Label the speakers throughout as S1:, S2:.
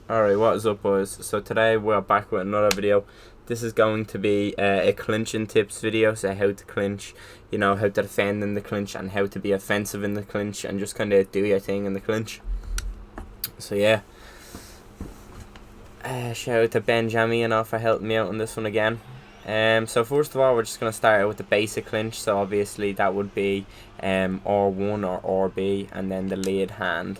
S1: Alright, what is up, boys? So today we're back with another video. This is going to be a clinching tips video, so how to clinch, how to defend in the clinch and how to be offensive in the clinch and just kind of do your thing in the clinch. So yeah, shout out to Benjamin for helping me out on this one again. So first of all, we're just going to start out with the basic clinch. So obviously that would be R1 or RB and then the lead hand.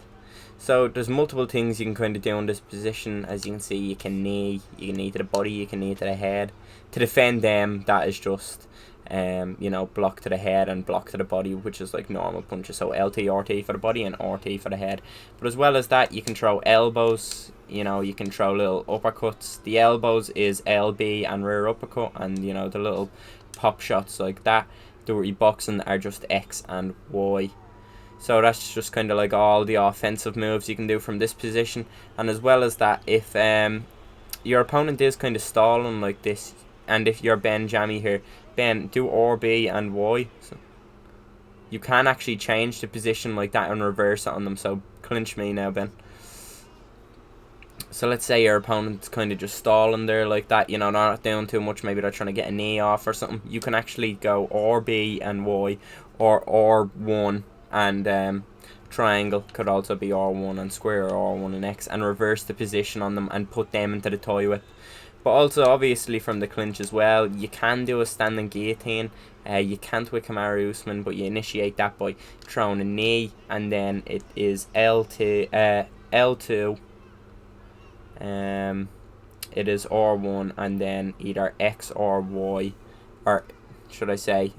S1: So there's multiple things you can kind of do in this position. As you can see, you can knee to the body, you can knee to the head. To defend them, that is just block to the head and block to the body, which is like normal punches. So LT, RT for the body and RT for the head. But as well as that, you can throw elbows. You can throw little uppercuts. The elbows is LB and rear uppercut, and the little pop shots like that, dirty boxing, are just X and Y. So that's just kind of like all the offensive moves you can do from this position. And as well as that, if your opponent is kind of stalling like this, and if you're Ben Jammy here, Ben, do RB and Y. So you can actually change the position like that and reverse it on them. So clinch me now, Ben. So let's say your opponent's kind of just stalling there like that, not doing too much, maybe they're trying to get a knee off or something. You can actually go RB and Y, or R1 and triangle could also be R1 and square, or R1 and X, and reverse the position on them and put them into the toy whip. But also obviously from the clinch as well, you can do a standing guillotine. You can't with Kamaru Usman, but you initiate that by throwing a knee, and then it is L2, it is R1 and then either X or Y, or should I say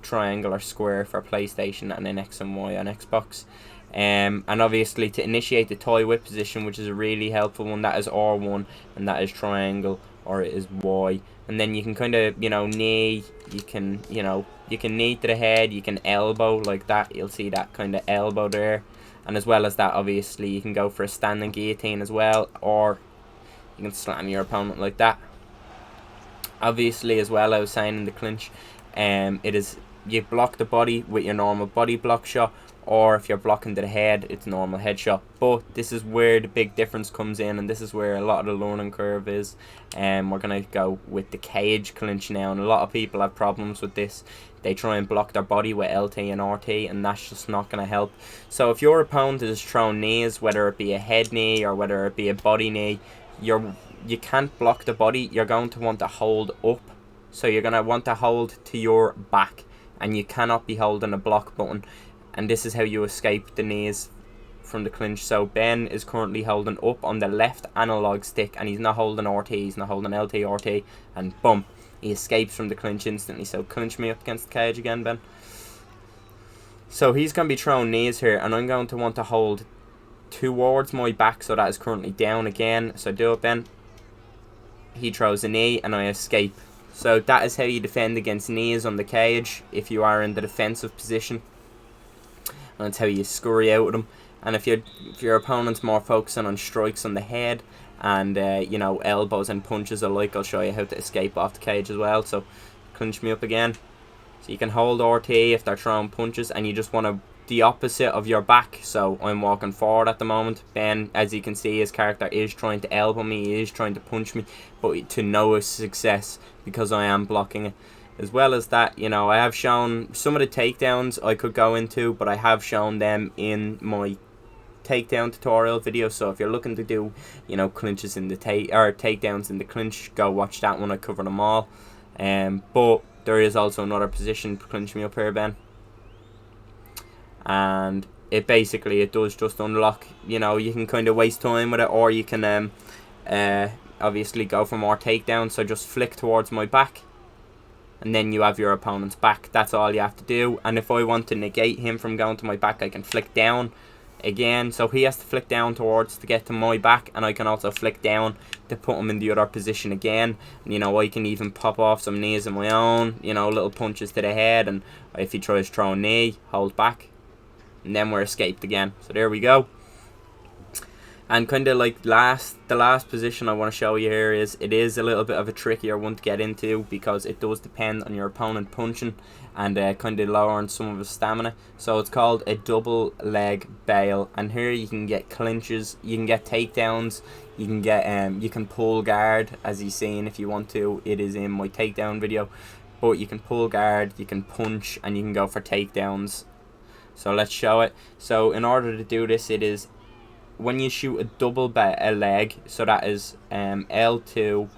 S1: triangle or square for PlayStation, and then X and Y on Xbox. And obviously to initiate the toy whip position, which is a really helpful one, that is R1 and that is triangle, or it is Y. And then you can kind of knee, you can knee to the head, you can elbow like that, you'll see that kind of elbow there. And as well as that, obviously you can go for a standing guillotine as well, or you can slam your opponent like that. Obviously as well, I was saying in the clinch, it is, you block the body with your normal body block shot, or if you're blocking to the head, it's normal head shot. But this is where the big difference comes in, and this is where a lot of the learning curve is. We're going to go with the cage clinch now, and a lot of people have problems with this. They try and block their body with LT and RT, and that's just not going to help. So if your opponent is throwing knees, whether it be a head knee or whether it be a body knee, you can't block the body. You're going to want to hold up. So you're going to want to hold to your back, and you cannot be holding a block button. And this is how you escape the knees from the clinch. So Ben is currently holding up on the left analog stick, and he's not holding RT, he's not holding LT, RT, and boom, he escapes from the clinch instantly. So clinch me up against the cage again, Ben. So he's going to be throwing knees here, and I'm going to want to hold towards my back, so that is currently down again. So do it, Ben. He throws a knee and I escape. So that is how you defend against knees on the cage if you are in the defensive position. And that's how you scurry out of them. And if your opponent's more focusing on strikes on the head and elbows and punches alike, I'll show you how to escape off the cage as well. So clinch me up again. So you can hold RT if they're throwing punches, and you just want to the opposite of your back. So I'm walking forward at the moment. Ben, as you can see, his character is trying to elbow me, he is trying to punch me, but to no success because I am blocking it. As well as that, I have shown some of the takedowns I could go into, but I have shown them in my takedown tutorial video. So if you're looking to do, clinches in the takedowns in the clinch, go watch that one. I cover them all. But there is also another position. Clinch me up here, Ben. And it does just unlock. You can kind of waste time with it, or you can obviously go for more takedowns. So just flick towards my back, and then you have your opponent's back. That's all you have to do. And if I want to negate him from going to my back, I can flick down again. So he has to flick down towards to get to my back, and I can also flick down to put him in the other position again. And, I can even pop off some knees of my own, little punches to the head, and if he tries to throw a knee, hold back, and then we're escaped again. So there we go. And kind of like the last position I want to show you here is, it is a little bit of a trickier one to get into, because it does depend on your opponent punching and kind of lowering some of his stamina. So it's called a double leg bail, and here you can get clinches, you can get takedowns, you can get you can pull guard, as you've seen if you want to. It is in my takedown video, but you can pull guard, you can punch, and you can go for takedowns. So let's show it. So in order to do this, it is when you shoot a double leg, so that is L2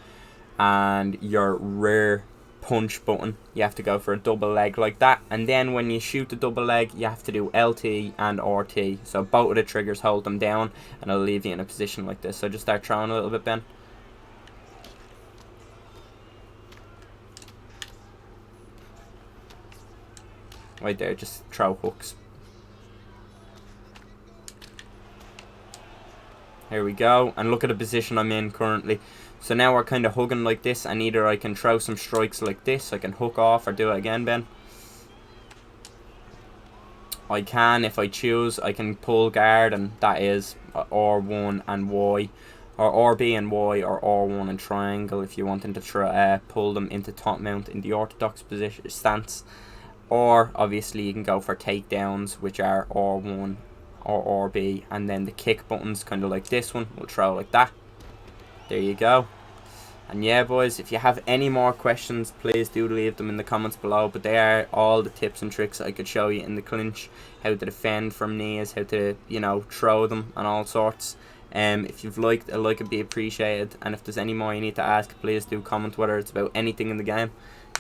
S1: and your rear punch button, you have to go for a double leg like that. And then when you shoot the double leg, you have to do LT and RT. So both of the triggers, hold them down, and it'll leave you in a position like this. So just start throwing a little bit, Ben. Right there, just throw hooks. Here we go, and look at the position I'm in currently. So now we're kind of hugging like this, and either I can throw some strikes like this, I can hook off, or do it again, Ben. I can, if I choose, I can pull guard, and that is R1 and Y, or RB and Y, or R1 and triangle if you wanted to pull them into top mount in the orthodox position stance. Or obviously you can go for takedowns, which are R1 or RB, and then the kick buttons, kind of like this one, will throw like that. There you go. And yeah, boys, if you have any more questions, please do leave them in the comments below. But they are all the tips and tricks I could show you in the clinch, how to defend from knees, how to, you know, throw them and all sorts. If you've liked, a like would be appreciated, and if there's any more you need to ask, please do comment, whether it's about anything in the game.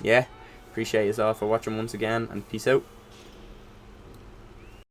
S1: Yeah, appreciate you all for watching once again, and peace out.